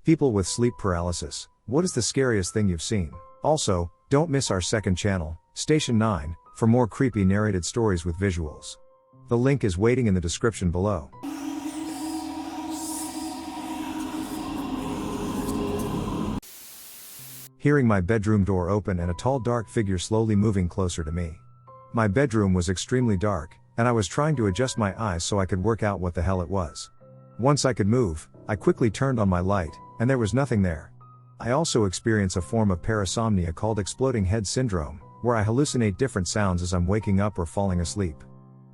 People with sleep paralysis, what is the scariest thing you've seen? Also, don't miss our second channel, Station 9, for more creepy narrated stories with visuals. The link is waiting in the description below. Hearing my bedroom door open and a tall dark figure slowly moving closer to me. My bedroom was extremely dark, and I was trying to adjust my eyes so I could work out what the hell it was. Once I could move, I quickly turned on my light, and there was nothing there. I also experience a form of parasomnia called exploding head syndrome, where I hallucinate different sounds as I'm waking up or falling asleep.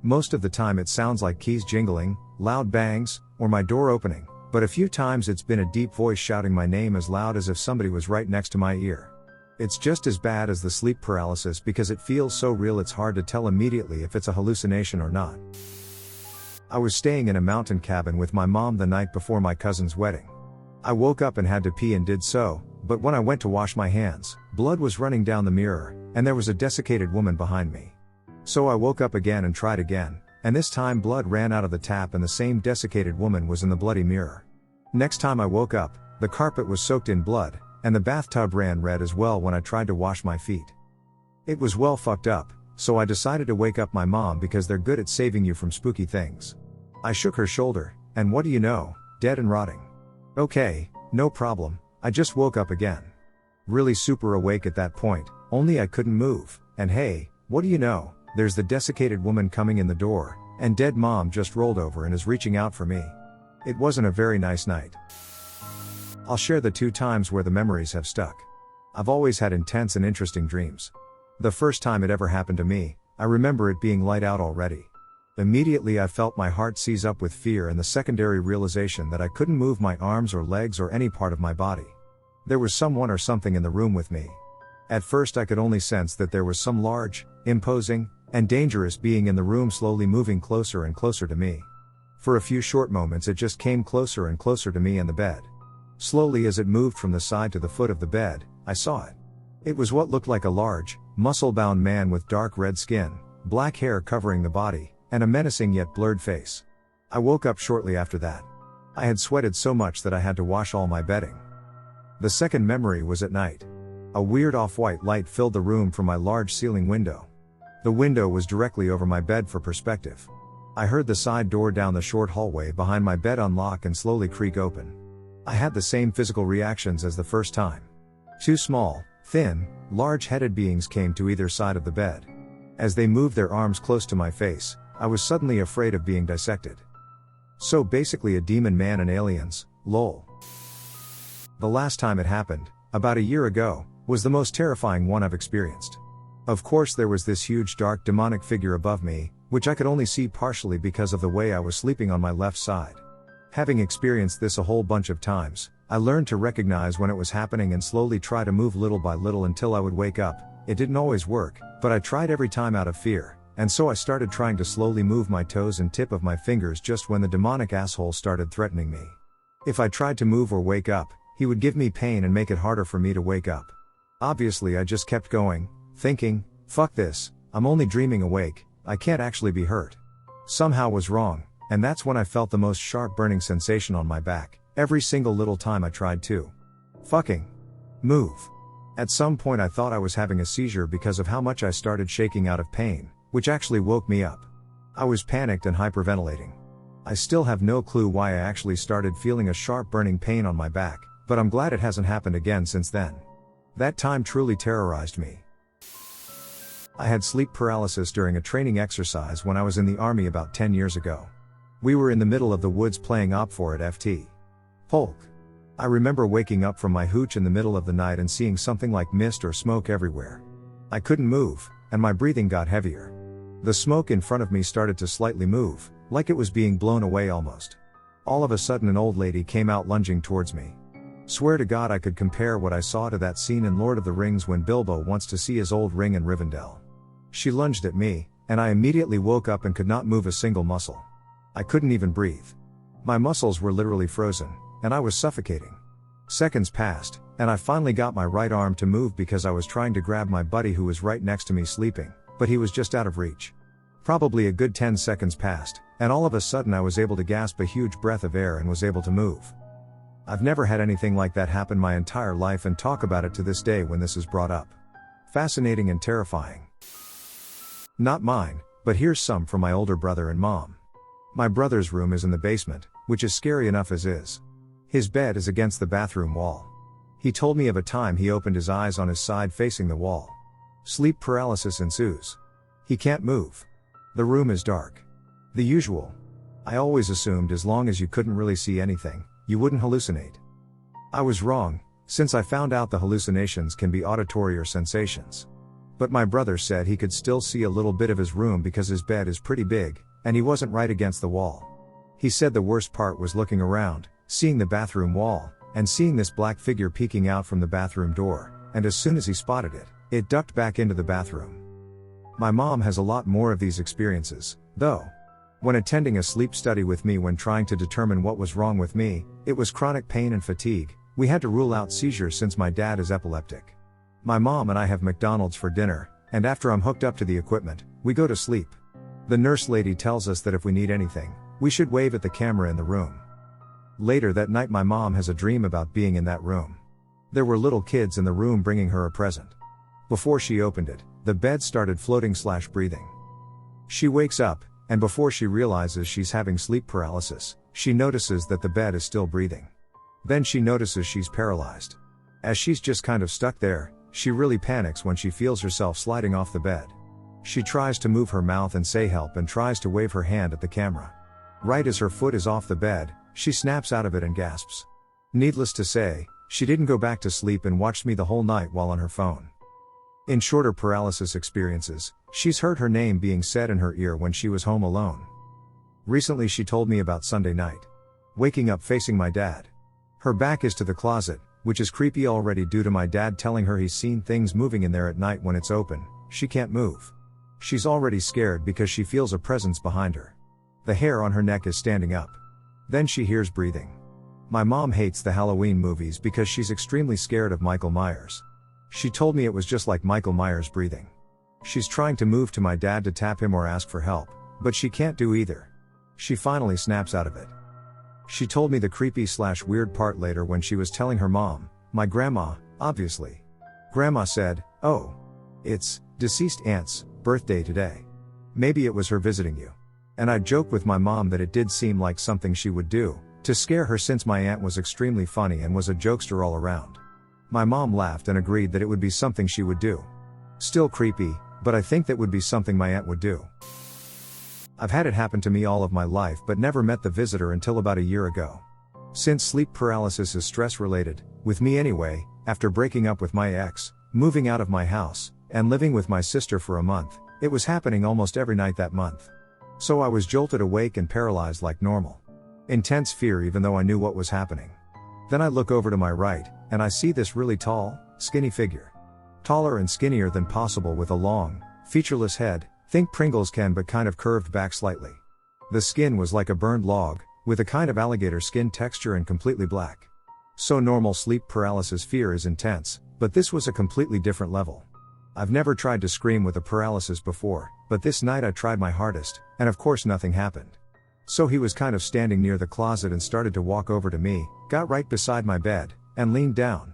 Most of the time it sounds like keys jingling, loud bangs, or my door opening, but a few times it's been a deep voice shouting my name as loud as if somebody was right next to my ear. It's just as bad as the sleep paralysis because it feels so real it's hard to tell immediately if it's a hallucination or not. I was staying in a mountain cabin with my mom the night before my cousin's wedding. I woke up and had to pee and did so, but when I went to wash my hands, blood was running down the mirror, and there was a desiccated woman behind me. So I woke up again and tried again, and this time blood ran out of the tap and the same desiccated woman was in the bloody mirror. Next time I woke up, the carpet was soaked in blood, and the bathtub ran red as well when I tried to wash my feet. It was well fucked up, so I decided to wake up my mom because they're good at saving you from spooky things. I shook her shoulder, and what do you know, dead and rotting. Okay, no problem, I just woke up again. Really super awake at that point, only I couldn't move, and hey, what do you know, there's the desiccated woman coming in the door, and dead mom just rolled over and is reaching out for me. It wasn't a very nice night. I'll share the 2 times where the memories have stuck. I've always had intense and interesting dreams. The first time it ever happened to me, I remember it being light out already. Immediately I felt my heart seize up with fear and the secondary realization that I couldn't move my arms or legs or any part of my body. There was someone or something in the room with me. At first I could only sense that there was some large, imposing, and dangerous being in the room slowly moving closer and closer to me. For a few short moments it just came closer and closer to me and the bed. Slowly as it moved from the side to the foot of the bed, I saw it. It was what looked like a large, muscle-bound man with dark red skin, black hair covering the body, and a menacing yet blurred face. I woke up shortly after that. I had sweated so much that I had to wash all my bedding. The second memory was at night. A weird off-white light filled the room from my large ceiling window. The window was directly over my bed for perspective. I heard the side door down the short hallway behind my bed unlock and slowly creak open. I had the same physical reactions as the first time. 2 small, thin, large-headed beings came to either side of the bed. As they moved their arms close to my face, I was suddenly afraid of being dissected. So basically a demon man and aliens, lol. The last time it happened, about a year ago, was the most terrifying one I've experienced. Of course there was this huge dark demonic figure above me, which I could only see partially because of the way I was sleeping on my left side. Having experienced this a whole bunch of times, I learned to recognize when it was happening and slowly try to move little by little until I would wake up. It didn't always work, but I tried every time out of fear, and so I started trying to slowly move my toes and tip of my fingers just when the demonic asshole started threatening me. If I tried to move or wake up, he would give me pain and make it harder for me to wake up. Obviously I just kept going, thinking, fuck this, I'm only dreaming awake, I can't actually be hurt. Somehow was wrong, and that's when I felt the most sharp burning sensation on my back, every single little time I tried to fucking move. At some point I thought I was having a seizure because of how much I started shaking out of pain, which actually woke me up. I was panicked and hyperventilating. I still have no clue why I actually started feeling a sharp burning pain on my back, but I'm glad it hasn't happened again since then. That time truly terrorized me. I had sleep paralysis during a training exercise when I was in the army about 10 years ago. We were in the middle of the woods playing OPFOR at FT. Polk. I remember waking up from my hooch in the middle of the night and seeing something like mist or smoke everywhere. I couldn't move, and my breathing got heavier. The smoke in front of me started to slightly move, like it was being blown away almost. All of a sudden an old lady came out lunging towards me. Swear to God I could compare what I saw to that scene in Lord of the Rings when Bilbo wants to see his old ring in Rivendell. She lunged at me, and I immediately woke up and could not move a single muscle. I couldn't even breathe. My muscles were literally frozen, and I was suffocating. Seconds passed, and I finally got my right arm to move because I was trying to grab my buddy who was right next to me sleeping, but he was just out of reach. Probably a good 10 seconds passed, and all of a sudden I was able to gasp a huge breath of air and was able to move. I've never had anything like that happen my entire life and talk about it to this day when this is brought up. Fascinating and terrifying. Not mine, but here's some from my older brother and mom. My brother's room is in the basement, which is scary enough as is. His bed is against the bathroom wall. He told me of a time he opened his eyes on his side facing the wall. Sleep paralysis ensues. He can't move. The room is dark. The usual. I always assumed as long as you couldn't really see anything, you wouldn't hallucinate. I was wrong, since I found out the hallucinations can be auditory or sensations. But my brother said he could still see a little bit of his room because his bed is pretty big, and he wasn't right against the wall. He said the worst part was looking around, seeing the bathroom wall, and seeing this black figure peeking out from the bathroom door, and as soon as he spotted it, it ducked back into the bathroom. My mom has a lot more of these experiences, though. When attending a sleep study with me when trying to determine what was wrong with me, it was chronic pain and fatigue. We had to rule out seizures since my dad is epileptic. My mom and I have McDonald's for dinner, and after I'm hooked up to the equipment, we go to sleep. The nurse lady tells us that if we need anything, we should wave at the camera in the room. Later that night my mom has a dream about being in that room. There were little kids in the room bringing her a present. Before she opened it, the bed started floating/breathing. She wakes up, and before she realizes she's having sleep paralysis, she notices that the bed is still breathing. Then she notices she's paralyzed. As she's just kind of stuck there, she really panics when she feels herself sliding off the bed. She tries to move her mouth and say help and tries to wave her hand at the camera. Right as her foot is off the bed, she snaps out of it and gasps. Needless to say, she didn't go back to sleep and watched me the whole night while on her phone. In shorter paralysis experiences, she's heard her name being said in her ear when she was home alone. Recently she told me about Sunday night. Waking up facing my dad. Her back is to the closet, which is creepy already due to my dad telling her he's seen things moving in there at night when it's open. She can't move. She's already scared because she feels a presence behind her. The hair on her neck is standing up. Then she hears breathing. My mom hates the Halloween movies because she's extremely scared of Michael Myers. She told me it was just like Michael Myers breathing. She's trying to move to my dad to tap him or ask for help, but she can't do either. She finally snaps out of it. She told me the creepy/weird part later when she was telling her mom, my grandma, obviously. Grandma said, "Oh, it's deceased aunt's birthday today. Maybe it was her visiting you." And I joked with my mom that it did seem like something she would do, to scare her since my aunt was extremely funny and was a jokester all around. My mom laughed and agreed that it would be something she would do. Still creepy, but I think that would be something my aunt would do. I've had it happen to me all of my life but never met the visitor until about a year ago. Since sleep paralysis is stress related, with me anyway, after breaking up with my ex, moving out of my house, and living with my sister for a month, it was happening almost every night that month. So I was jolted awake and paralyzed like normal. Intense fear even though I knew what was happening. Then I look over to my right, and I see this really tall, skinny figure. Taller and skinnier than possible with a long, featureless head, think Pringles can but kind of curved back slightly. The skin was like a burned log, with a kind of alligator skin texture and completely black. So normal sleep paralysis fear is intense, but this was a completely different level. I've never tried to scream with a paralysis before, but this night I tried my hardest, and of course nothing happened. So he was kind of standing near the closet and started to walk over to me, got right beside my bed, and leaned down.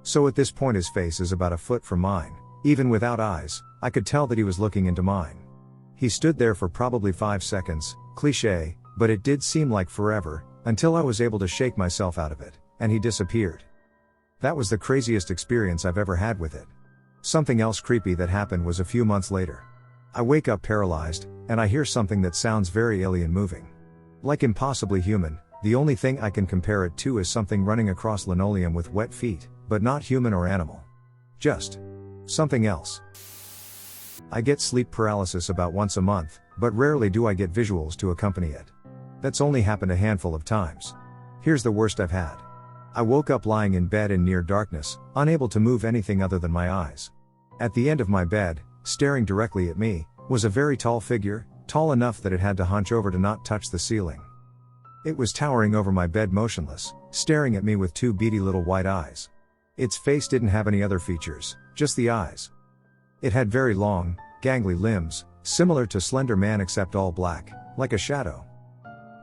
So at this point his face is about a foot from mine. Even without eyes, I could tell that he was looking into mine. He stood there for probably 5 seconds, cliché, but it did seem like forever, until I was able to shake myself out of it, and he disappeared. That was the craziest experience I've ever had with it. Something else creepy that happened was a few months later. I wake up paralyzed, and I hear something that sounds very alien moving. Like impossibly human, the only thing I can compare it to is something running across linoleum with wet feet, but not human or animal. Just something else. I get sleep paralysis about once a month, but rarely do I get visuals to accompany it. That's only happened a handful of times. Here's the worst I've had. I woke up lying in bed in near darkness, unable to move anything other than my eyes. At the end of my bed, staring directly at me, was a very tall figure, tall enough that it had to hunch over to not touch the ceiling. It was towering over my bed motionless, staring at me with two beady little white eyes. Its face didn't have any other features, just the eyes. It had very long, gangly limbs, similar to Slender Man except all black, like a shadow.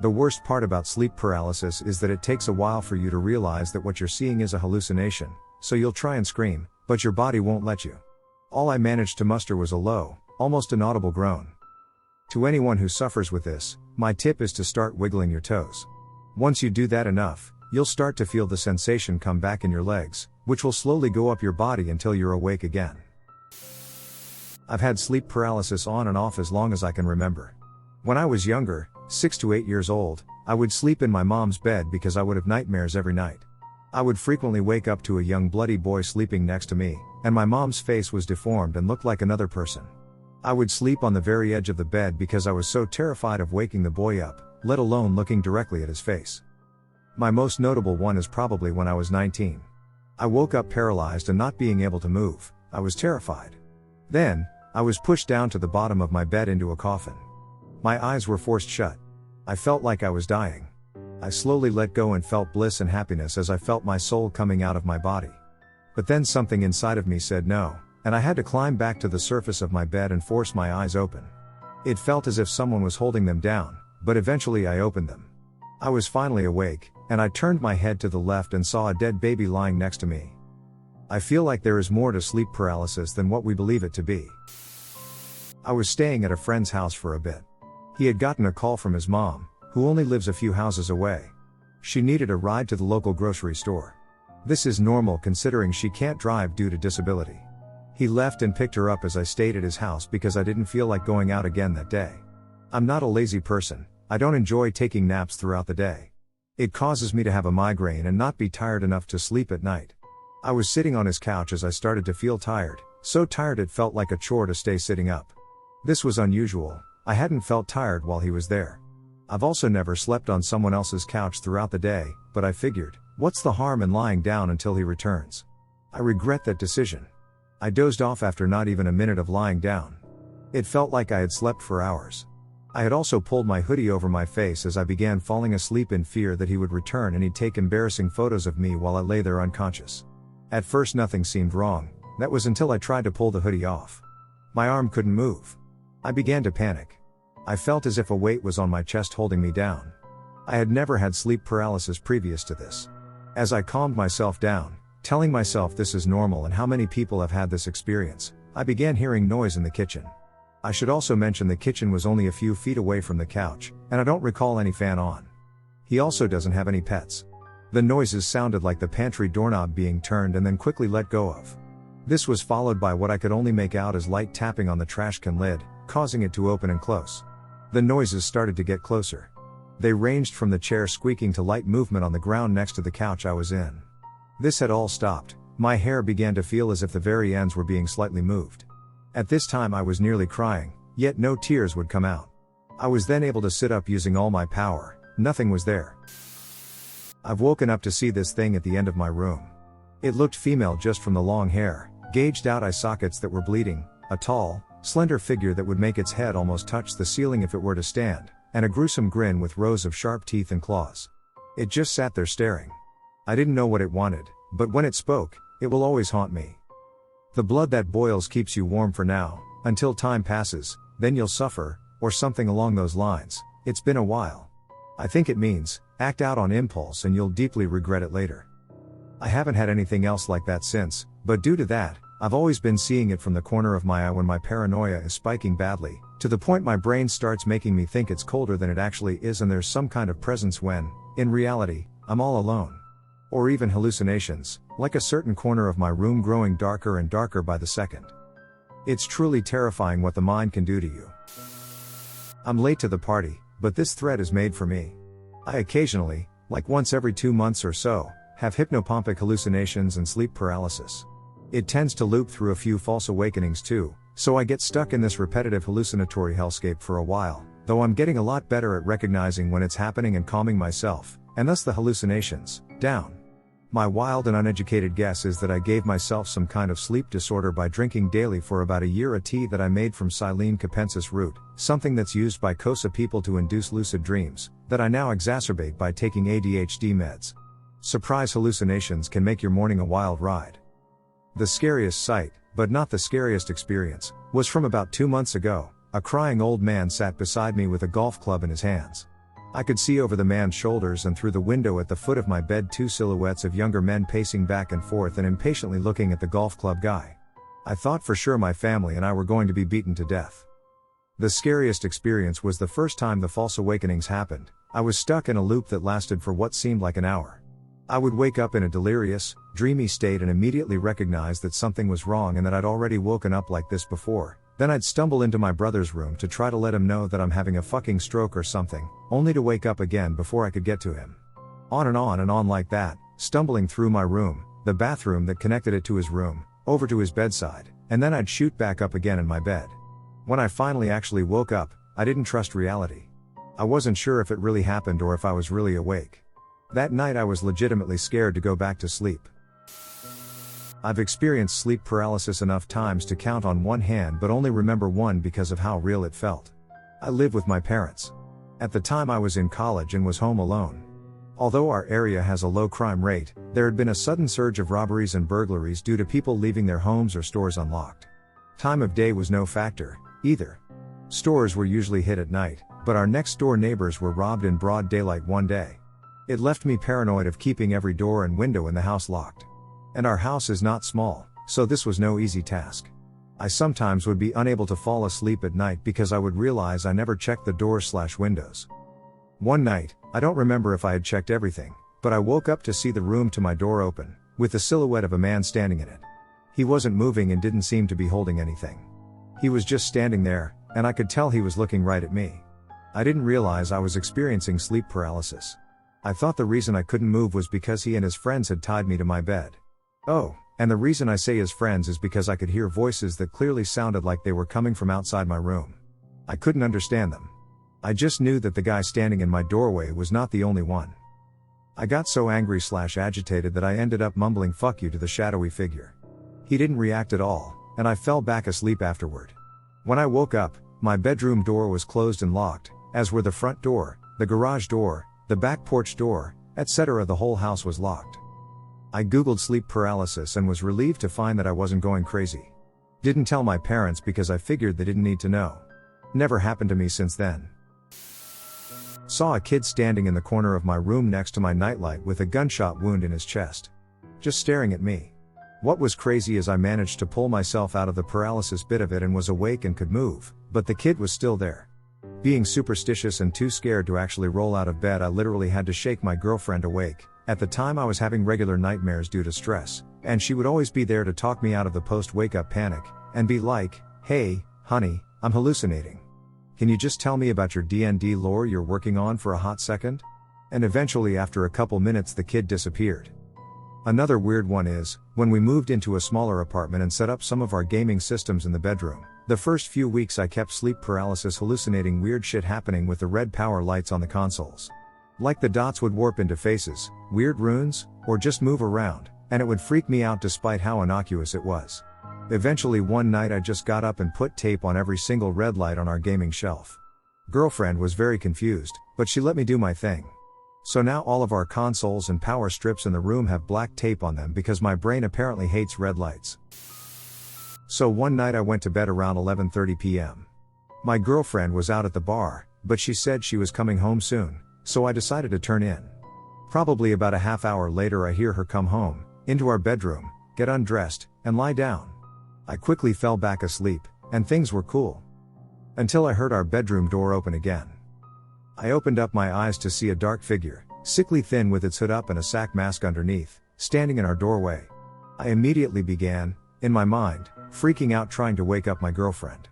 The worst part about sleep paralysis is that it takes a while for you to realize that what you're seeing is a hallucination, so you'll try and scream, but your body won't let you. All I managed to muster was a low, almost inaudible groan. To anyone who suffers with this, my tip is to start wiggling your toes. Once you do that enough, you'll start to feel the sensation come back in your legs, which will slowly go up your body until you're awake again. I've had sleep paralysis on and off as long as I can remember. When I was younger, 6 to 8 years old, I would sleep in my mom's bed because I would have nightmares every night. I would frequently wake up to a young bloody boy sleeping next to me, and my mom's face was deformed and looked like another person. I would sleep on the very edge of the bed because I was so terrified of waking the boy up, let alone looking directly at his face. My most notable one is probably when I was 19. I woke up paralyzed and not being able to move. I was terrified. Then, I was pushed down to the bottom of my bed into a coffin. My eyes were forced shut. I felt like I was dying. I slowly let go and felt bliss and happiness as I felt my soul coming out of my body. But then something inside of me said no, and I had to climb back to the surface of my bed and force my eyes open. It felt as if someone was holding them down, but eventually I opened them. I was finally awake, and I turned my head to the left and saw a dead baby lying next to me. I feel like there is more to sleep paralysis than what we believe it to be. I was staying at a friend's house for a bit. He had gotten a call from his mom, who only lives a few houses away. She needed a ride to the local grocery store. This is normal considering she can't drive due to disability. He left and picked her up as I stayed at his house because I didn't feel like going out again that day. I'm not a lazy person. I don't enjoy taking naps throughout the day. It causes me to have a migraine and not be tired enough to sleep at night. I was sitting on his couch as I started to feel tired, so tired it felt like a chore to stay sitting up. This was unusual. I hadn't felt tired while he was there. I've also never slept on someone else's couch throughout the day, but I figured, what's the harm in lying down until he returns? I regret that decision. I dozed off after not even a minute of lying down. It felt like I had slept for hours. I had also pulled my hoodie over my face as I began falling asleep in fear that he would return and he'd take embarrassing photos of me while I lay there unconscious. At first nothing seemed wrong, that was until I tried to pull the hoodie off. My arm couldn't move. I began to panic. I felt as if a weight was on my chest holding me down. I had never had sleep paralysis previous to this. As I calmed myself down, telling myself this is normal and how many people have had this experience, I began hearing noise in the kitchen. I should also mention the kitchen was only a few feet away from the couch, and I don't recall any fan on. He also doesn't have any pets. The noises sounded like the pantry doorknob being turned and then quickly let go of. This was followed by what I could only make out as light tapping on the trash can lid, causing it to open and close. The noises started to get closer. They ranged from the chair squeaking to light movement on the ground next to the couch I was in. This had all stopped. My hair began to feel as if the very ends were being slightly moved. At this time I was nearly crying, yet no tears would come out. I was then able to sit up using all my power. Nothing was there. I've woken up to see this thing at the end of my room. It looked female just from the long hair, gauged out eye sockets that were bleeding, a tall, slender figure that would make its head almost touch the ceiling if it were to stand, and a gruesome grin with rows of sharp teeth and claws. It just sat there staring. I didn't know what it wanted, but when it spoke, it will always haunt me. The blood that boils keeps you warm for now, until time passes, then you'll suffer, or something along those lines. It's been a while. I think it means, act out on impulse and you'll deeply regret it later. I haven't had anything else like that since, but due to that, I've always been seeing it from the corner of my eye when my paranoia is spiking badly, to the point my brain starts making me think it's colder than it actually is and there's some kind of presence when, in reality, I'm all alone. Or even hallucinations, like a certain corner of my room growing darker and darker by the second. It's truly terrifying what the mind can do to you. I'm late to the party, but this thread is made for me. I occasionally, like once every 2 months or so, have hypnopompic hallucinations and sleep paralysis. It tends to loop through a few false awakenings too, so I get stuck in this repetitive hallucinatory hellscape for a while, though I'm getting a lot better at recognizing when it's happening and calming myself, and thus the hallucinations, down. My wild and uneducated guess is that I gave myself some kind of sleep disorder by drinking daily for about a year a tea that I made from Silene capensis root, something that's used by COSA people to induce lucid dreams, that I now exacerbate by taking ADHD meds. Surprise hallucinations can make your morning a wild ride. The scariest sight, but not the scariest experience, was from about 2 months ago. A crying old man sat beside me with a golf club in his hands. I could see over the man's shoulders and through the window at the foot of my bed 2 silhouettes of younger men pacing back and forth and impatiently looking at the golf club guy. I thought for sure my family and I were going to be beaten to death. The scariest experience was the first time the false awakenings happened. I was stuck in a loop that lasted for what seemed like an hour. I would wake up in a delirious, dreamy state and immediately recognize that something was wrong and that I'd already woken up like this before. Then I'd stumble into my brother's room to try to let him know that I'm having a fucking stroke or something, only to wake up again before I could get to him. On and on like that, stumbling through my room, the bathroom that connected it to his room, over to his bedside, and then I'd shoot back up again in my bed. When I finally actually woke up, I didn't trust reality. I wasn't sure if it really happened or if I was really awake. That night I was legitimately scared to go back to sleep. I've experienced sleep paralysis enough times to count on one hand but only remember one because of how real it felt. I live with my parents. At the time I was in college and was home alone. Although our area has a low crime rate, there had been a sudden surge of robberies and burglaries due to people leaving their homes or stores unlocked. Time of day was no factor, either. Stores were usually hit at night, but our next door neighbors were robbed in broad daylight one day. It left me paranoid of keeping every door and window in the house locked. And our house is not small, so this was no easy task. I sometimes would be unable to fall asleep at night because I would realize I never checked the doors/windows. One night, I don't remember if I had checked everything, but I woke up to see the room to my door open, with the silhouette of a man standing in it. He wasn't moving and didn't seem to be holding anything. He was just standing there, and I could tell he was looking right at me. I didn't realize I was experiencing sleep paralysis. I thought the reason I couldn't move was because he and his friends had tied me to my bed. Oh, and the reason I say his friends is because I could hear voices that clearly sounded like they were coming from outside my room. I couldn't understand them. I just knew that the guy standing in my doorway was not the only one. I got so angry/agitated that I ended up mumbling "fuck you" to the shadowy figure. He didn't react at all, and I fell back asleep afterward. When I woke up, my bedroom door was closed and locked, as were the front door, the garage door, the back porch door, etc. The whole house was locked. I googled sleep paralysis and was relieved to find that I wasn't going crazy. Didn't tell my parents because I figured they didn't need to know. Never happened to me since then. Saw a kid standing in the corner of my room next to my nightlight with a gunshot wound in his chest. Just staring at me. What was crazy is I managed to pull myself out of the paralysis bit of it and was awake and could move, but the kid was still there. Being superstitious and too scared to actually roll out of bed, I literally had to shake my girlfriend awake. At the time I was having regular nightmares due to stress, and she would always be there to talk me out of the post-wake-up panic, and be like, "Hey, honey, I'm hallucinating. Can you just tell me about your D&D lore you're working on for a hot second?" And eventually after a couple minutes the kid disappeared. Another weird one is, when we moved into a smaller apartment and set up some of our gaming systems in the bedroom, the first few weeks I kept sleep paralysis hallucinating weird shit happening with the red power lights on the consoles. Like the dots would warp into faces, weird runes, or just move around, and it would freak me out despite how innocuous it was. Eventually one night I just got up and put tape on every single red light on our gaming shelf. Girlfriend was very confused, but she let me do my thing. So now all of our consoles and power strips in the room have black tape on them because my brain apparently hates red lights. So one night I went to bed around 11:30 p.m. My girlfriend was out at the bar, but she said she was coming home soon, so I decided to turn in. Probably about a half hour later I hear her come home, into our bedroom, get undressed, and lie down. I quickly fell back asleep, and things were cool. Until I heard our bedroom door open again. I opened up my eyes to see a dark figure, sickly thin with its hood up and a sack mask underneath, standing in our doorway. I immediately began, in my mind, freaking out trying to wake up my girlfriend.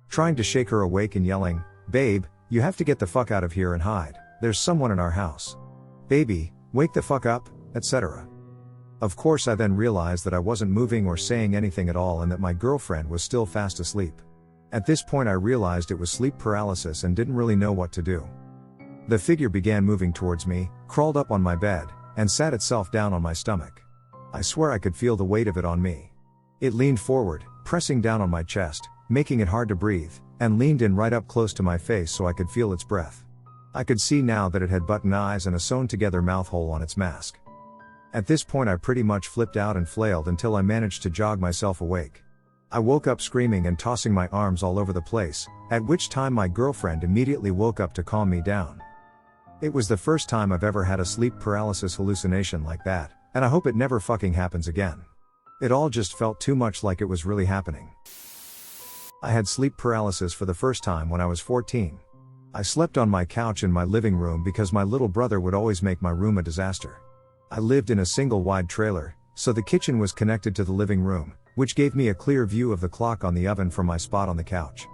Trying to shake her awake and yelling, "Babe, you have to get the fuck out of here and hide. There's someone in our house. Baby, wake the fuck up," etc. Of course I then realized that I wasn't moving or saying anything at all and that my girlfriend was still fast asleep. At this point I realized it was sleep paralysis and didn't really know what to do. The figure began moving towards me, crawled up on my bed, and sat itself down on my stomach. I swear I could feel the weight of it on me. It leaned forward, pressing down on my chest, making it hard to breathe, and leaned in right up close to my face so I could feel its breath. I could see now that it had button eyes and a sewn-together mouth hole on its mask. At this point I pretty much flipped out and flailed until I managed to jog myself awake. I woke up screaming and tossing my arms all over the place, at which time my girlfriend immediately woke up to calm me down. It was the first time I've ever had a sleep paralysis hallucination like that, and I hope it never fucking happens again. It all just felt too much like it was really happening. I had sleep paralysis for the first time when I was 14. I slept on my couch in my living room because my little brother would always make my room a disaster. I lived in a single wide trailer, so the kitchen was connected to the living room, which gave me a clear view of the clock on the oven from my spot on the couch.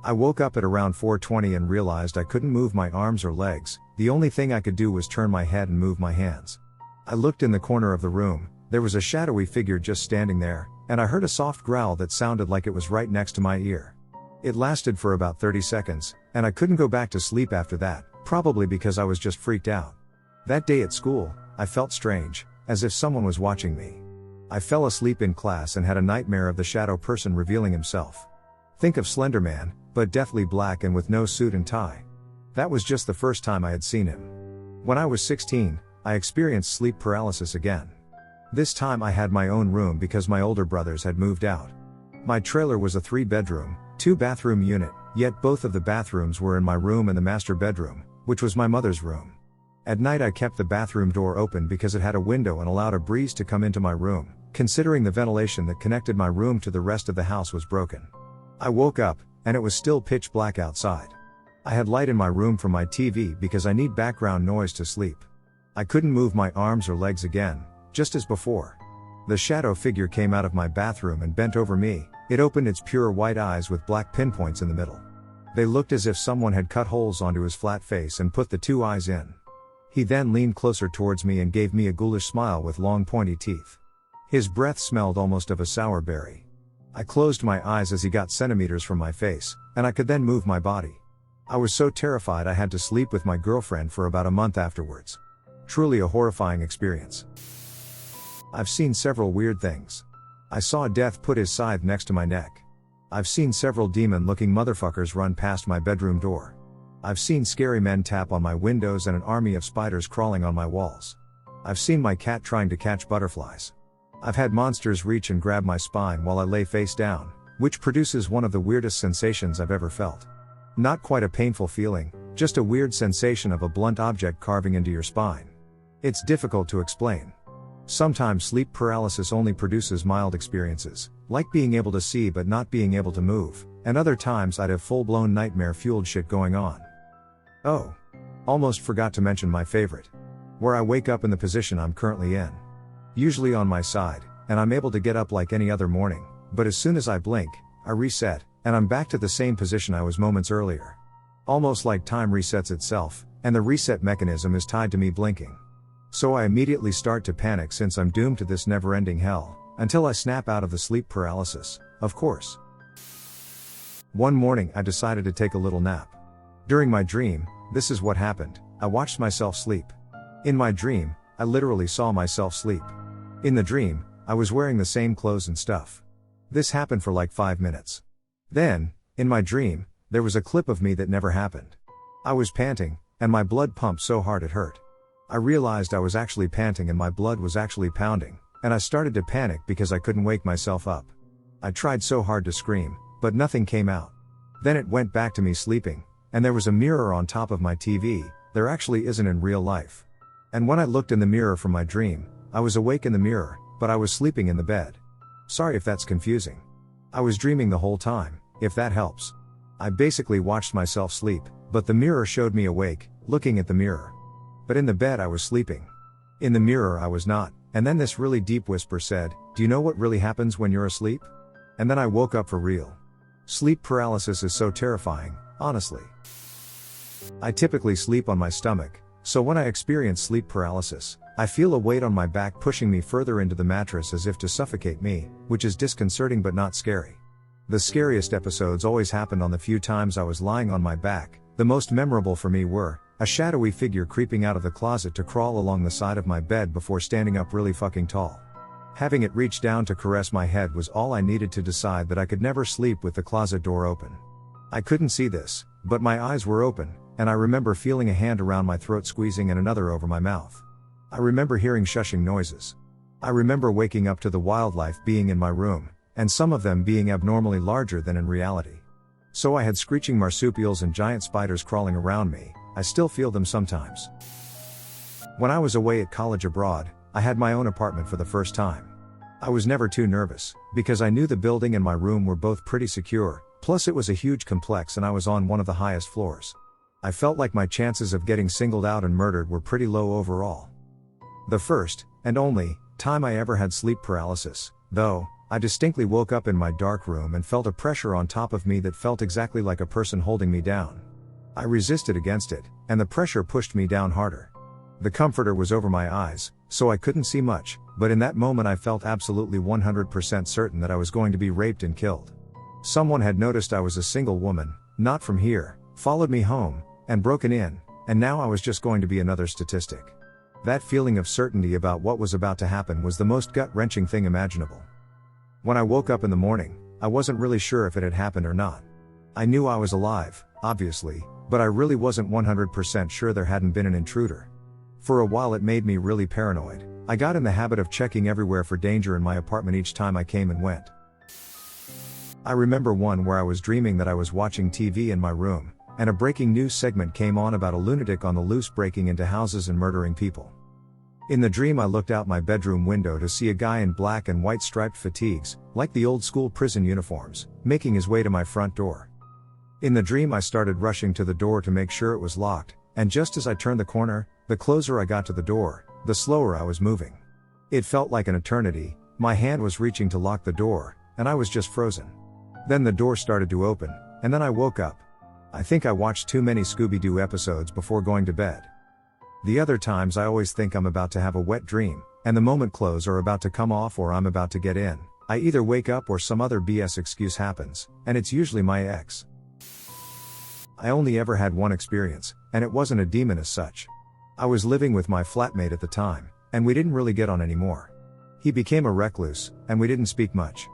I woke up at around 4:20 and realized I couldn't move my arms or legs. The only thing I could do was turn my head and move my hands. I looked in the corner of the room. There was a shadowy figure just standing there, and I heard a soft growl that sounded like it was right next to my ear. It lasted for about 30 seconds, and I couldn't go back to sleep after that, probably because I was just freaked out. That day at school, I felt strange, as if someone was watching me. I fell asleep in class and had a nightmare of the shadow person revealing himself. Think of Slender Man, but deathly black and with no suit and tie. That was just the first time I had seen him. When I was 16, I experienced sleep paralysis again. This time I had my own room because my older brothers had moved out. My trailer was a 3-bedroom, 2-bathroom unit, yet both of the bathrooms were in my room and the master bedroom, which was my mother's room. At night I kept the bathroom door open because it had a window and allowed a breeze to come into my room, considering the ventilation that connected my room to the rest of the house was broken. I woke up, and it was still pitch black outside. I had light in my room from my TV because I need background noise to sleep. I couldn't move my arms or legs again, just as before. The shadow figure came out of my bathroom and bent over me. It opened its pure white eyes with black pinpoints in the middle. They looked as if someone had cut holes onto his flat face and put the 2 eyes in. He then leaned closer towards me and gave me a ghoulish smile with long pointy teeth. His breath smelled almost of a sour berry. I closed my eyes as he got centimeters from my face, and I could then move my body. I was so terrified I had to sleep with my girlfriend for about a month afterwards. Truly a horrifying experience. I've seen several weird things. I saw Death put his scythe next to my neck. I've seen several demon-looking motherfuckers run past my bedroom door. I've seen scary men tap on my windows and an army of spiders crawling on my walls. I've seen my cat trying to catch butterflies. I've had monsters reach and grab my spine while I lay face down, which produces one of the weirdest sensations I've ever felt. Not quite a painful feeling, just a weird sensation of a blunt object carving into your spine. It's difficult to explain. Sometimes sleep paralysis only produces mild experiences, like being able to see but not being able to move, and other times I'd have full-blown nightmare-fueled shit going on. Oh. Almost forgot to mention my favorite. Where I wake up in the position I'm currently in. Usually on my side, and I'm able to get up like any other morning, but as soon as I blink, I reset, and I'm back to the same position I was moments earlier. Almost like time resets itself, and the reset mechanism is tied to me blinking. So I immediately start to panic since I'm doomed to this never-ending hell, until I snap out of the sleep paralysis, of course. One morning I decided to take a little nap. During my dream, this is what happened. I watched myself sleep. In my dream, I literally saw myself sleep. In the dream, I was wearing the same clothes and stuff. This happened for like 5 minutes. Then, in my dream, there was a clip of me that never happened. I was panting, and my blood pumped so hard it hurt. I realized I was actually panting and my blood was actually pounding, and I started to panic because I couldn't wake myself up. I tried so hard to scream, but nothing came out. Then it went back to me sleeping, and there was a mirror on top of my TV. There actually isn't in real life. And when I looked in the mirror from my dream, I was awake in the mirror, but I was sleeping in the bed. Sorry if that's confusing. I was dreaming the whole time, if that helps. I basically watched myself sleep, but the mirror showed me awake, looking at the mirror. But in the bed I was sleeping. In the mirror I was not, and then this really deep whisper said, "Do you know what really happens when you're asleep?" And then I woke up for real. Sleep paralysis is so terrifying, honestly. I typically sleep on my stomach, so when I experience sleep paralysis, I feel a weight on my back pushing me further into the mattress as if to suffocate me, which is disconcerting but not scary. The scariest episodes always happened on the few times I was lying on my back. The most memorable for me were a shadowy figure creeping out of the closet to crawl along the side of my bed before standing up really fucking tall. Having it reach down to caress my head was all I needed to decide that I could never sleep with the closet door open. I couldn't see this, but my eyes were open, and I remember feeling a hand around my throat squeezing and another over my mouth. I remember hearing shushing noises. I remember waking up to the wildlife being in my room, and some of them being abnormally larger than in reality. So I had screeching marsupials and giant spiders crawling around me, I still feel them sometimes. When I was away at college abroad, I had my own apartment for the first time. I was never too nervous, because I knew the building and my room were both pretty secure, plus it was a huge complex and I was on one of the highest floors. I felt like my chances of getting singled out and murdered were pretty low overall. The first, and only, time I ever had sleep paralysis, though, I distinctly woke up in my dark room and felt a pressure on top of me that felt exactly like a person holding me down. I resisted against it, and the pressure pushed me down harder. The comforter was over my eyes, so I couldn't see much, but in that moment I felt absolutely 100% certain that I was going to be raped and killed. Someone had noticed I was a single woman, not from here, followed me home, and broken in, and now I was just going to be another statistic. That feeling of certainty about what was about to happen was the most gut-wrenching thing imaginable. When I woke up in the morning, I wasn't really sure if it had happened or not. I knew I was alive, obviously, but I really wasn't 100% sure there hadn't been an intruder. For a while it made me really paranoid. I got in the habit of checking everywhere for danger in my apartment each time I came and went. I remember one where I was dreaming that I was watching TV in my room, and a breaking news segment came on about a lunatic on the loose breaking into houses and murdering people. In the dream I looked out my bedroom window to see a guy in black and white striped fatigues, like the old school prison uniforms, making his way to my front door. In the dream I started rushing to the door to make sure it was locked, and just as I turned the corner, the closer I got to the door, the slower I was moving. It felt like an eternity, my hand was reaching to lock the door, and I was just frozen. Then the door started to open, and then I woke up. I think I watched too many Scooby-Doo episodes before going to bed. The other times I always think I'm about to have a wet dream, and the moment clothes are about to come off or I'm about to get in, I either wake up or some other BS excuse happens, and it's usually my ex. I only ever had one experience, and it wasn't a demon as such. I was living with my flatmate at the time, and we didn't really get on anymore. He became a recluse, and we didn't speak much.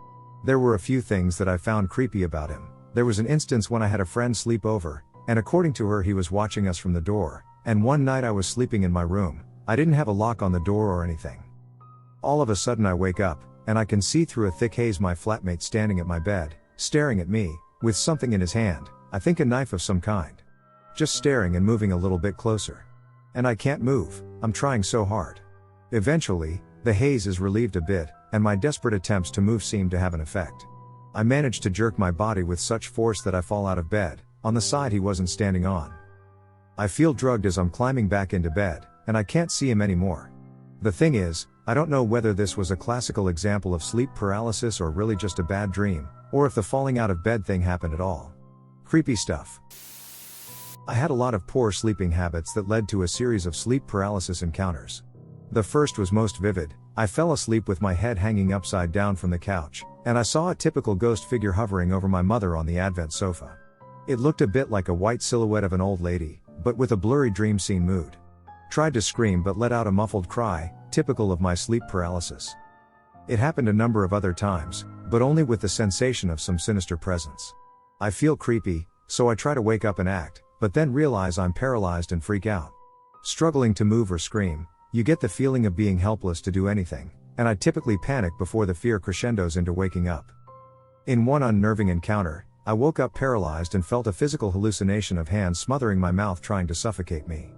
There were a few things that I found creepy about him. There was an instance when I had a friend sleep over, and according to her he was watching us from the door, and one night I was sleeping in my room. I didn't have a lock on the door or anything. All of a sudden I wake up, and I can see through a thick haze my flatmate standing at my bed, staring at me, with something in his hand, I think a knife of some kind. Just staring and moving a little bit closer. And I can't move, I'm trying so hard. Eventually, the haze is relieved a bit, and my desperate attempts to move seem to have an effect. I manage to jerk my body with such force that I fall out of bed, on the side he wasn't standing on. I feel drugged as I'm climbing back into bed, and I can't see him anymore. The thing is, I don't know whether this was a classical example of sleep paralysis or really just a bad dream, or if the falling out of bed thing happened at all. Creepy stuff. I had a lot of poor sleeping habits that led to a series of sleep paralysis encounters. The first was most vivid. I fell asleep with my head hanging upside down from the couch, and I saw a typical ghost figure hovering over my mother on the Advent sofa. It looked a bit like a white silhouette of an old lady, but with a blurry dream scene mood. Tried to scream but let out a muffled cry, typical of my sleep paralysis. It happened a number of other times, but only with the sensation of some sinister presence. I feel creepy, so I try to wake up and act, but then realize I'm paralyzed and freak out. Struggling to move or scream, you get the feeling of being helpless to do anything, and I typically panic before the fear crescendos into waking up. In one unnerving encounter, I woke up paralyzed and felt a physical hallucination of hands smothering my mouth trying to suffocate me.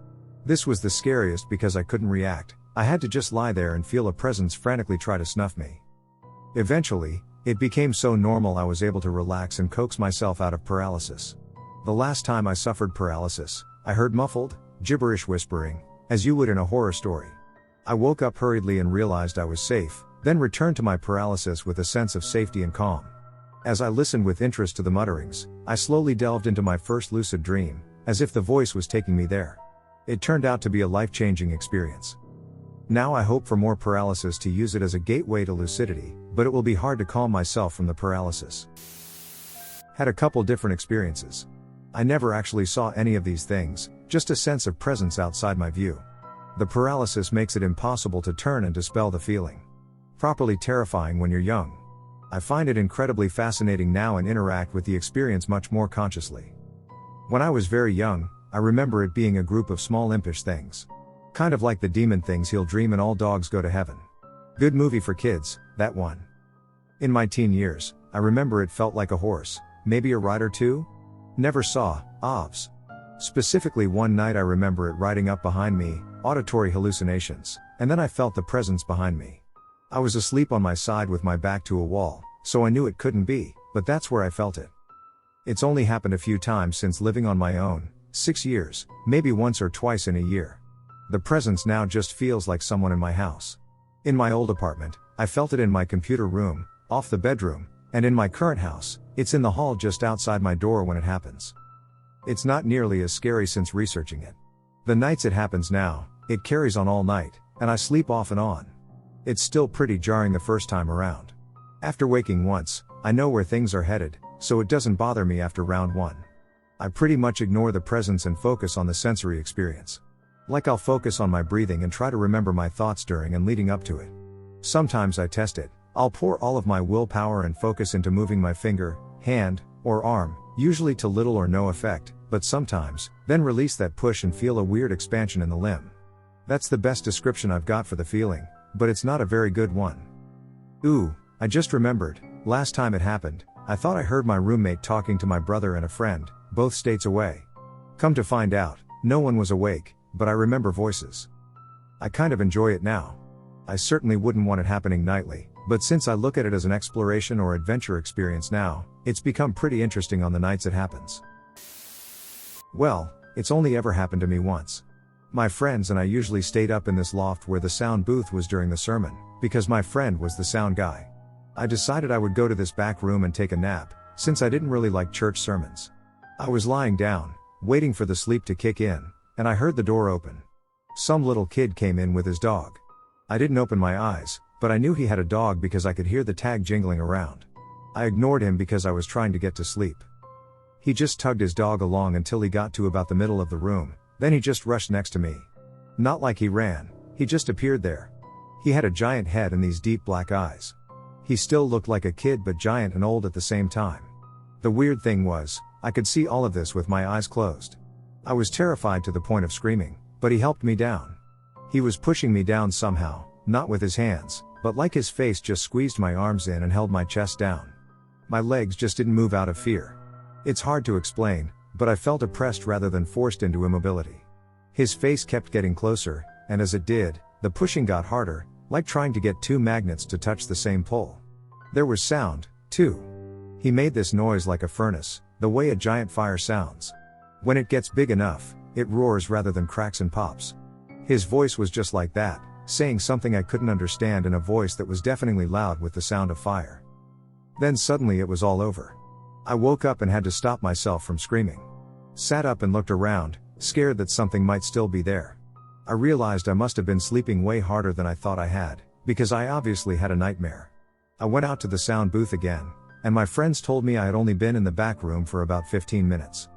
This was the scariest because I couldn't react. I had to just lie there and feel a presence frantically try to snuff me. Eventually, it became so normal I was able to relax and coax myself out of paralysis. The last time I suffered paralysis, I heard muffled, gibberish whispering, as you would in a horror story. I woke up hurriedly and realized I was safe, then returned to my paralysis with a sense of safety and calm. As I listened with interest to the mutterings, I slowly delved into my first lucid dream, as if the voice was taking me there. It turned out to be a life-changing experience. Now I hope for more paralysis to use it as a gateway to lucidity, but it will be hard to calm myself from the paralysis. Had a couple different experiences. I never actually saw any of these things, just a sense of presence outside my view. The paralysis makes it impossible to turn and dispel the feeling. Properly terrifying when you're young. I find it incredibly fascinating now and interact with the experience much more consciously. When I was very young, I remember it being a group of small impish things. Kind of like the demon things he'll dream and all dogs go to heaven. Good movie for kids, that one. In my teen years, I remember it felt like a horse, maybe a rider too? Never saw, OVs. Specifically, one night I remember it riding up behind me, auditory hallucinations, and then I felt the presence behind me. I was asleep on my side with my back to a wall, so I knew it couldn't be, but that's where I felt it. It's only happened a few times since living on my own, 6 years, maybe once or twice in a year. The presence now just feels like someone in my house. In my old apartment, I felt it in my computer room, off the bedroom, and in my current house, it's in the hall just outside my door when it happens. It's not nearly as scary since researching it. The nights it happens now, it carries on all night, and I sleep off and on. It's still pretty jarring the first time around. After waking once, I know where things are headed, so it doesn't bother me after round 1. I pretty much ignore the presence and focus on the sensory experience. Like I'll focus on my breathing and try to remember my thoughts during and leading up to it. Sometimes I test it. I'll pour all of my willpower and focus into moving my finger, hand, or arm, usually to little or no effect, but sometimes, then release that push and feel a weird expansion in the limb. That's the best description I've got for the feeling, but it's not a very good one. Ooh, I just remembered, last time it happened, I thought I heard my roommate talking to my brother and a friend, both states away. Come to find out, no one was awake, but I remember voices. I kind of enjoy it now. I certainly wouldn't want it happening nightly, but since I look at it as an exploration or adventure experience now, it's become pretty interesting on the nights it happens. Well, it's only ever happened to me once. My friends and I usually stayed up in this loft where the sound booth was during the sermon, because my friend was the sound guy. I decided I would go to this back room and take a nap, since I didn't really like church sermons. I was lying down, waiting for the sleep to kick in, and I heard the door open. Some little kid came in with his dog. I didn't open my eyes, but I knew he had a dog because I could hear the tag jingling around. I ignored him because I was trying to get to sleep. He just tugged his dog along until he got to about the middle of the room, then he just rushed next to me. Not like he ran, he just appeared there. He had a giant head and these deep black eyes. He still looked like a kid but giant and old at the same time. The weird thing was, I could see all of this with my eyes closed. I was terrified to the point of screaming, but he helped me down. He was pushing me down somehow, not with his hands, but like his face just squeezed my arms in and held my chest down. My legs just didn't move out of fear. It's hard to explain, but I felt oppressed rather than forced into immobility. His face kept getting closer, and as it did, the pushing got harder, like trying to get two magnets to touch the same pole. There was sound, too. He made this noise like a furnace, the way a giant fire sounds. When it gets big enough, it roars rather than cracks and pops. His voice was just like that, saying something I couldn't understand in a voice that was deafeningly loud with the sound of fire. Then suddenly it was all over. I woke up and had to stop myself from screaming. Sat up and looked around, scared that something might still be there. I realized I must have been sleeping way harder than I thought I had, because I obviously had a nightmare. I went out to the sound booth again, and my friends told me I had only been in the back room for about 15 minutes.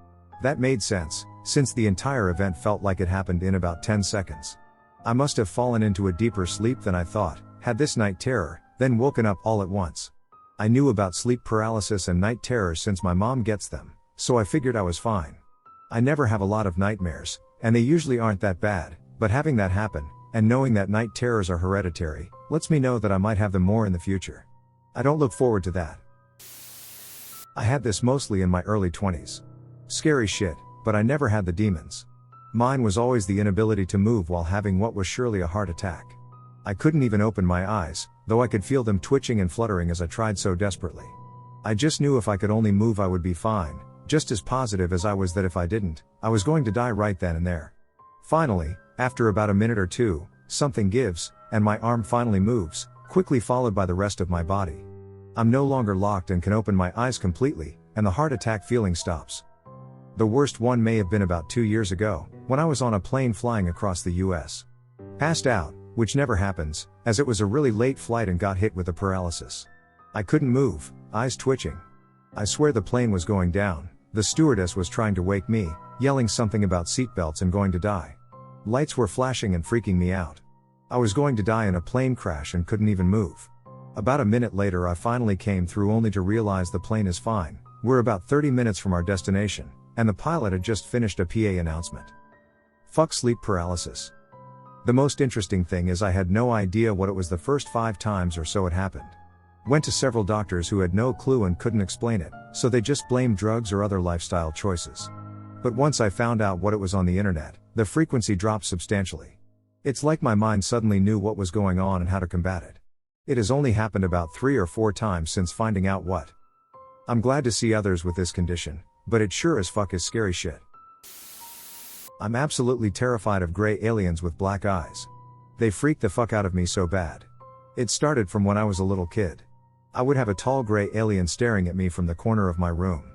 That made sense, since the entire event felt like it happened in about 10 seconds. I must have fallen into a deeper sleep than I thought, had this night terror, then woken up all at once. I knew about sleep paralysis and night terrors since my mom gets them, so I figured I was fine. I never have a lot of nightmares, and they usually aren't that bad, but having that happen, and knowing that night terrors are hereditary, lets me know that I might have them more in the future. I don't look forward to that. I had this mostly in my early 20s. Scary shit, but I never had the demons. Mine was always the inability to move while having what was surely a heart attack. I couldn't even open my eyes, though I could feel them twitching and fluttering as I tried so desperately. I just knew if I could only move I would be fine, just as positive as I was that if I didn't, I was going to die right then and there. Finally, after about a minute or two, something gives, and my arm finally moves, quickly followed by the rest of my body. I'm no longer locked and can open my eyes completely, and the heart attack feeling stops. The worst one may have been about 2 years ago, when I was on a plane flying across the US. Passed out, which never happens, as it was a really late flight and got hit with a paralysis. I couldn't move, eyes twitching. I swear the plane was going down, the stewardess was trying to wake me, yelling something about seatbelts and going to die. Lights were flashing and freaking me out. I was going to die in a plane crash and couldn't even move. About a minute later I finally came through only to realize the plane is fine, we're about 30 minutes from our destination, and the pilot had just finished a PA announcement. Fuck sleep paralysis. The most interesting thing is I had no idea what it was the first 5 times or so it happened. Went to several doctors who had no clue and couldn't explain it, so they just blamed drugs or other lifestyle choices. But once I found out what it was on the internet, the frequency dropped substantially. It's like my mind suddenly knew what was going on and how to combat it. It has only happened about 3 or 4 times since finding out what. I'm glad to see others with this condition, but it sure as fuck is scary shit. I'm absolutely terrified of gray aliens with black eyes. They freak the fuck out of me so bad. It started from when I was a little kid. I would have a tall gray alien staring at me from the corner of my room.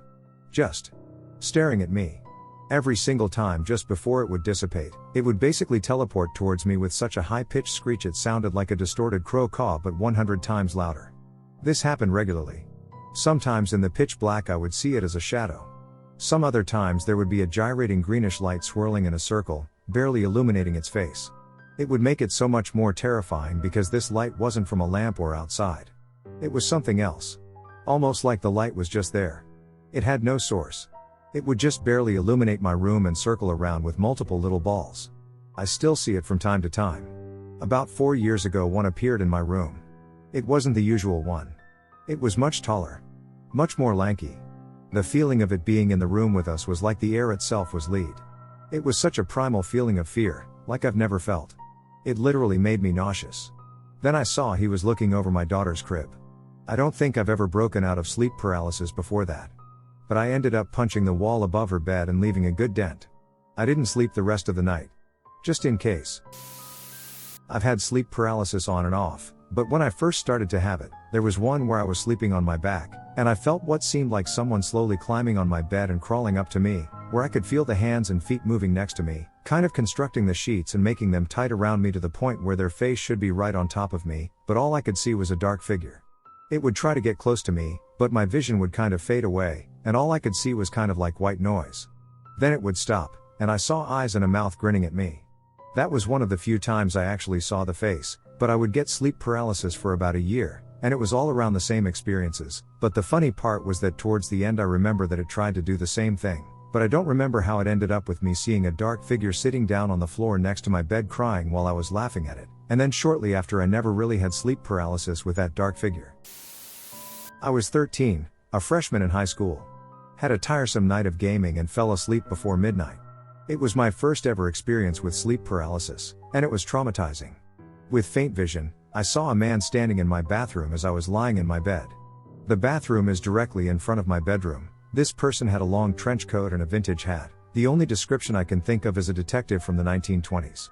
Just staring at me. Every single time just before it would dissipate, it would basically teleport towards me with such a high-pitched screech it sounded like a distorted crow caw but 100 times louder. This happened regularly. Sometimes in the pitch black I would see it as a shadow. Some other times there would be a gyrating greenish light swirling in a circle, barely illuminating its face. It would make it so much more terrifying because this light wasn't from a lamp or outside. It was something else. Almost like the light was just there. It had no source. It would just barely illuminate my room and circle around with multiple little balls. I still see it from time to time. About 4 years ago one appeared in my room. It wasn't the usual one. It was much taller. Much more lanky. The feeling of it being in the room with us was like the air itself was lead. It was such a primal feeling of fear, like I've never felt. It literally made me nauseous. Then I saw he was looking over my daughter's crib. I don't think I've ever broken out of sleep paralysis before that. But I ended up punching the wall above her bed and leaving a good dent. I didn't sleep the rest of the night. Just in case. I've had sleep paralysis on and off, but when I first started to have it, there was one where I was sleeping on my back, and I felt what seemed like someone slowly climbing on my bed and crawling up to me, where I could feel the hands and feet moving next to me, kind of constructing the sheets and making them tight around me to the point where their face should be right on top of me, but all I could see was a dark figure. It would try to get close to me, but my vision would kind of fade away, and all I could see was kind of like white noise. Then it would stop, and I saw eyes and a mouth grinning at me. That was one of the few times I actually saw the face, but I would get sleep paralysis for about a year, and it was all around the same experiences, but the funny part was that towards the end I remember that it tried to do the same thing, but I don't remember how it ended up with me seeing a dark figure sitting down on the floor next to my bed crying while I was laughing at it, and then shortly after I never really had sleep paralysis with that dark figure. I was 13, a freshman in high school. Had a tiresome night of gaming and fell asleep before midnight. It was my first ever experience with sleep paralysis, and it was traumatizing. With faint vision, I saw a man standing in my bathroom as I was lying in my bed. The bathroom is directly in front of my bedroom. This person had a long trench coat and a vintage hat. The only description I can think of is a detective from the 1920s.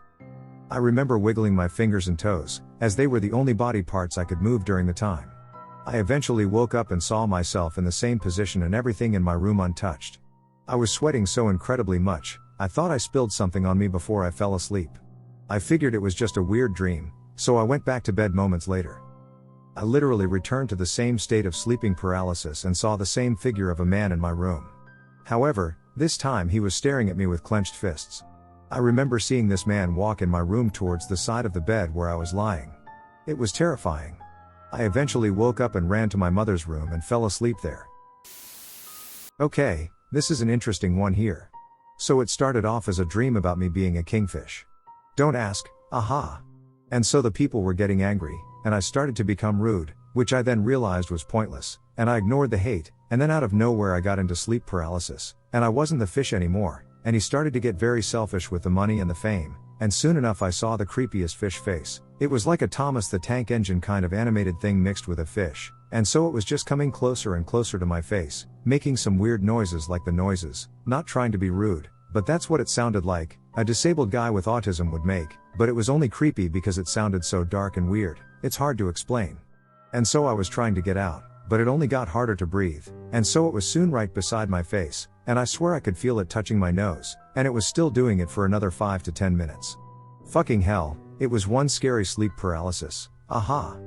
I remember wiggling my fingers and toes, as they were the only body parts I could move during the time. I eventually woke up and saw myself in the same position and everything in my room untouched. I was sweating so incredibly much, I thought I spilled something on me before I fell asleep. I figured it was just a weird dream, so I went back to bed moments later. I literally returned to the same state of sleeping paralysis and saw the same figure of a man in my room. However, this time he was staring at me with clenched fists. I remember seeing this man walk in my room towards the side of the bed where I was lying. It was terrifying. I eventually woke up and ran to my mother's room and fell asleep there. Okay, this is an interesting one here. So it started off as a dream about me being a kingfish. Don't ask, aha. And so the people were getting angry, and I started to become rude, which I then realized was pointless, and I ignored the hate, and then out of nowhere I got into sleep paralysis, and I wasn't the fish anymore, and he started to get very selfish with the money and the fame, and soon enough I saw the creepiest fish face. It was like a Thomas the Tank Engine kind of animated thing mixed with a fish, and so it was just coming closer and closer to my face, making some weird noises like the noises, not trying to be rude, but that's what it sounded like, a disabled guy with autism would make, but it was only creepy because it sounded so dark and weird, it's hard to explain. And so I was trying to get out, but it only got harder to breathe, and so it was soon right beside my face, and I swear I could feel it touching my nose, and it was still doing it for another 5 to 10 minutes. Fucking hell, it was one scary sleep paralysis, aha.